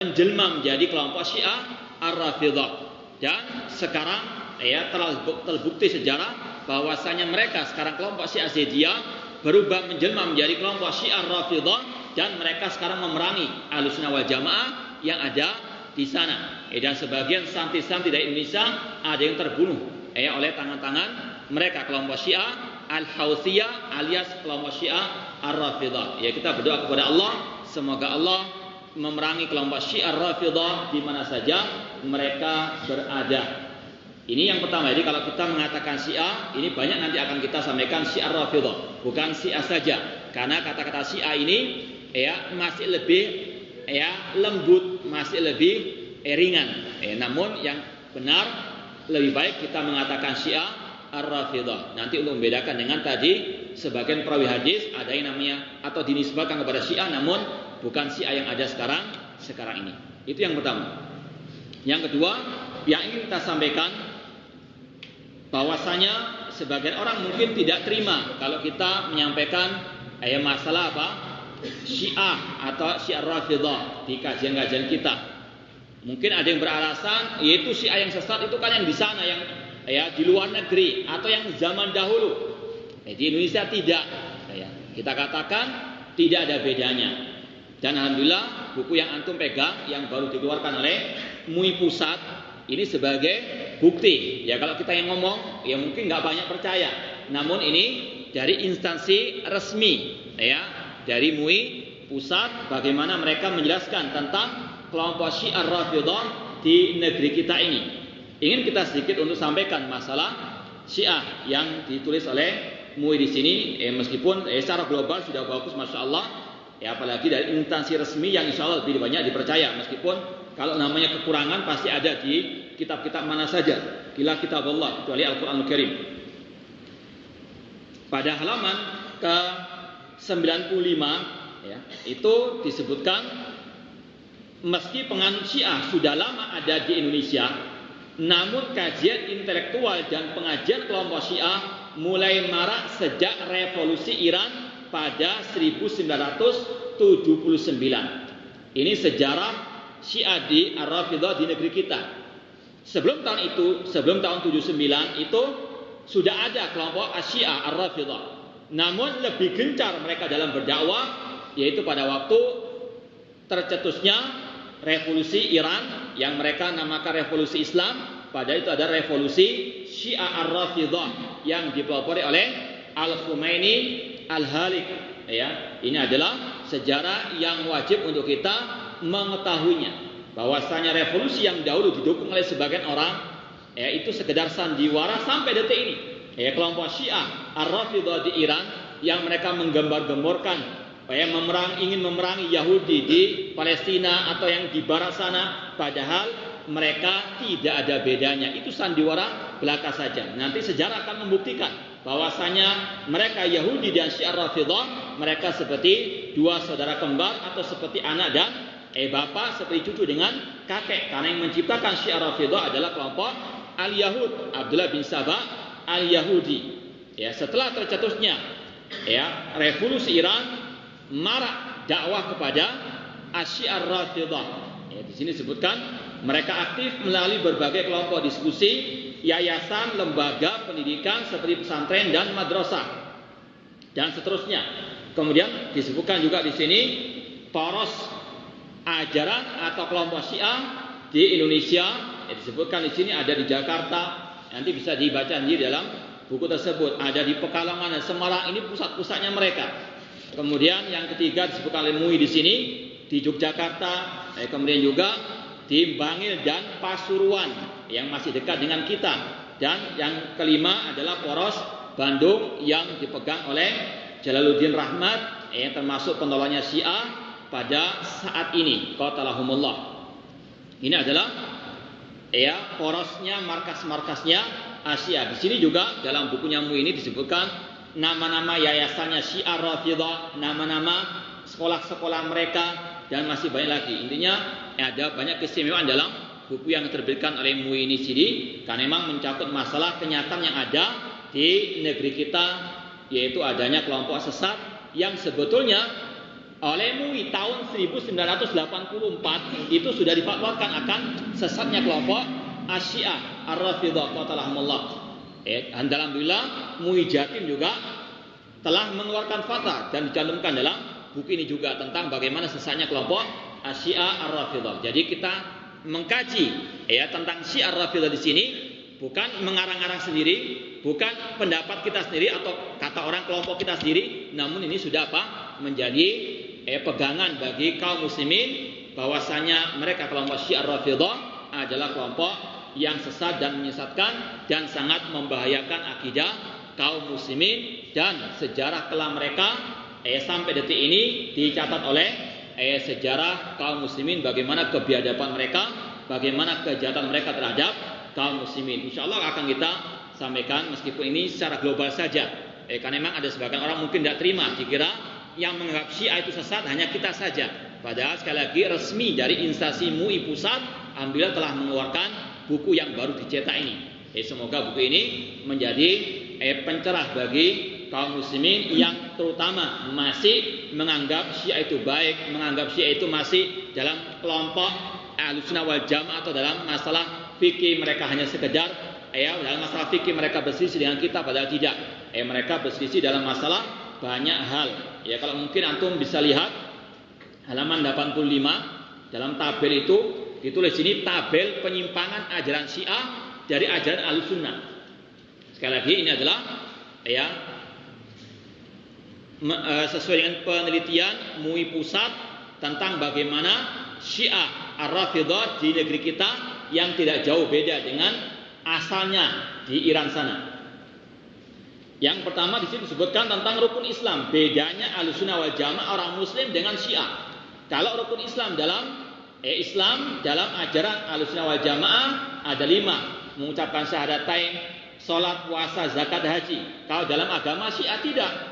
menjelma menjadi kelompok Syiah Ar-Rafidhah. Dan sekarang telah terbukti sejarah bahwasanya mereka sekarang kelompok Syiah Zaidiyah berubah menjelma menjadi kelompok Syiah Rafidhah, dan mereka sekarang memerangi Ahlussunnah wal Jamaah yang ada di sana. Dan sebagian santri-santri dari Indonesia ada yang terbunuh oleh tangan-tangan mereka, kelompok Syiah Al-Hautsiyah alias kelompok Syiah Ar-Rafidhah. Kita berdoa kepada Allah, semoga Allah memerangi kelompok Syiah Ar-Rafidhah di mana saja mereka berada. Ini yang pertama. Jadi kalau kita mengatakan Syiah, ini banyak nanti akan kita sampaikan Syiah Rafidhah, bukan Syiah saja. Karena kata-kata Syiah ini masih lebih lembut, masih lebih ringan. Namun yang benar lebih baik kita mengatakan Syiah Ar-Rafidhah. Nanti untuk membedakan dengan tadi sebagian perawi hadis ada yang namanya atau dinisbahkan kepada Syiah namun bukan Syiah yang ada sekarang ini. Itu yang pertama. Yang kedua, yang ingin kita sampaikan bahwasanya sebagian orang mungkin tidak terima kalau kita menyampaikan masalah Syiah atau Syiah Rafidhah di kajian-kajian kita. Mungkin ada yang beralasan yaitu Syiah yang sesat itu kan yang di sana, yang di luar negeri atau yang zaman dahulu. Di Indonesia tidak. Kita katakan tidak ada bedanya. Dan alhamdulillah buku yang antum pegang yang baru dikeluarkan oleh MUI Pusat ini sebagai bukti. Kalau kita yang ngomong mungkin nggak banyak percaya. Namun ini dari instansi resmi dari MUI Pusat, bagaimana mereka menjelaskan tentang kelompok Syiah Rafidhah di negeri kita ini. Ingin kita sedikit untuk sampaikan masalah Syiah yang ditulis oleh MUI di sini, meskipun secara global sudah bagus, masya Allah, apalagi dari instansi resmi yang insya Allah lebih banyak dipercaya. Meskipun kalau namanya kekurangan pasti ada di kitab-kitab mana saja, ila kitab Allah, kecuali Al-Quranul Karim. Pada halaman ke 95 itu disebutkan, meski penganut Syiah sudah lama ada di Indonesia, namun kajian intelektual dan pengajian kelompok Syiah mulai marak sejak revolusi Iran pada 1979. Ini sejarah Syiah di Ar-Rafidhah di negeri kita. Sebelum tahun itu, sebelum tahun 79 itu sudah ada kelompok Syiah Ar-Rafidhah. Namun lebih gencar mereka dalam berdakwah, yaitu pada waktu tercetusnya revolusi Iran yang mereka namakan revolusi Islam. Padahal itu ada revolusi Syiah Ar-Rafidhah yang dipelopori oleh Al-Khumaini Al-Halik. Ini adalah sejarah yang wajib untuk kita mengetahuinya. Bahwasanya revolusi yang dahulu didukung oleh sebagian orang itu sekedar sandiwara sampai detik ini. Kelompok Syiah Ar-Rafidhah di Iran yang mereka menggembar-gemborkan ingin memerangi Yahudi di Palestina atau yang di barat sana, padahal mereka tidak ada bedanya. Itu sandiwara belaka saja. Nanti sejarah akan membuktikan bahwasanya mereka Yahudi dan Syiah Rafidhah mereka seperti dua saudara kembar atau seperti anak dan bapak, seperti cucu dengan kakek. Karena yang menciptakan Syiah Rafidhah adalah kelompok Al-Yahud, Abdullah bin Sabah Al-Yahudi. Setelah tercetusnya revolusi Iran, marak dakwah kepada Syiah Rafidhah. Di sini disebutkan mereka aktif melalui berbagai kelompok diskusi, yayasan, lembaga pendidikan seperti pesantren dan madrasah dan seterusnya. Kemudian disebutkan juga di sini poros ajaran atau kelompok Syiah di Indonesia. Disebutkan di sini ada di Jakarta. Nanti bisa dibaca di dalam buku tersebut. Ada di Pekalongan dan Semarang, ini pusat-pusatnya mereka. Kemudian yang ketiga disebutkan oleh MUI di sini di Yogyakarta, kemudian juga di Bangil dan Pasuruan yang masih dekat dengan kita. Dan yang kelima adalah poros Bandung yang dipegang oleh Jalaluddin Rahmat yang termasuk penolaknya Syiah pada saat ini. Qatalahumullah. Ini adalah porosnya, markas-markasnya Syiah. Di sini juga dalam bukunya MUI ini disebutkan nama-nama yayasannya Syiah Rafidhah, nama-nama sekolah-sekolah mereka, dan masih banyak lagi. Intinya ada banyak keistimewaan dalam buku yang terbitkan oleh MUI ini sendiri, karena memang mencakup masalah kenyataan yang ada di negeri kita, yaitu adanya kelompok sesat yang sebetulnya oleh MUI tahun 1984 itu sudah difatwakan akan sesatnya kelompok Asy-Syiah Ar-Rafidhah qatalahumullah. Alhamdulillah MUI Jatim juga telah mengeluarkan fatwa dan dicantumkan dalam buku ini juga tentang bagaimana sesatnya kelompok Asy-Syiah Ar-Rafidhah. Jadi kita mengkaji tentang Syiah Ar-Rafidhah di sini bukan mengarang-arang sendiri, bukan pendapat kita sendiri atau kata orang kelompok kita sendiri, namun ini sudah menjadi pegangan bagi kaum muslimin bahwasanya mereka kelompok Syiah Rafidhah adalah kelompok yang sesat dan menyesatkan dan sangat membahayakan akidah kaum muslimin, dan sejarah kelam mereka sampai detik ini dicatat oleh sejarah kaum muslimin bagaimana kebiadaban mereka, bagaimana kejahatan mereka terhadap kaum muslimin. Insyaallah akan kita sampaikan meskipun ini secara global saja. Karena memang ada sebagian orang mungkin tidak terima, dikira yang menganggap Syiah itu sesat hanya kita saja. Padahal sekali lagi resmi dari instansi MUI pusat alhamdulillah telah mengeluarkan buku yang baru dicetak ini. Semoga buku ini menjadi pencerah bagi kaum muslimin yang terutama masih menganggap Syiah itu baik, menganggap Syiah itu masih dalam kelompok Ahlussunnah wal Jamaah atau dalam masalah fikih mereka hanya sekedar dalam masalah fikih mereka berselisih dengan kita, padahal tidak. Mereka berselisih dalam masalah banyak hal. Kalau mungkin antum bisa lihat halaman 85 dalam tabel itu ditulis ini tabel penyimpangan ajaran Syiah dari ajaran Ahlussunnah. Sekali lagi ini adalah sesuai dengan penelitian MUI pusat tentang bagaimana Syiah Ar-Rafidhah di negeri kita yang tidak jauh beda dengan asalnya di Iran sana. Yang pertama di sini disebutkan tentang rukun Islam, bedanya Ahlussunnah wal Jamaah orang muslim dengan Syiah. Kalau rukun Islam dalam ajaran Ahlussunnah wal Jamaah ada 5, mengucapkan syahadatain, salat, puasa, zakat, haji. Kalau dalam agama Syiah tidak.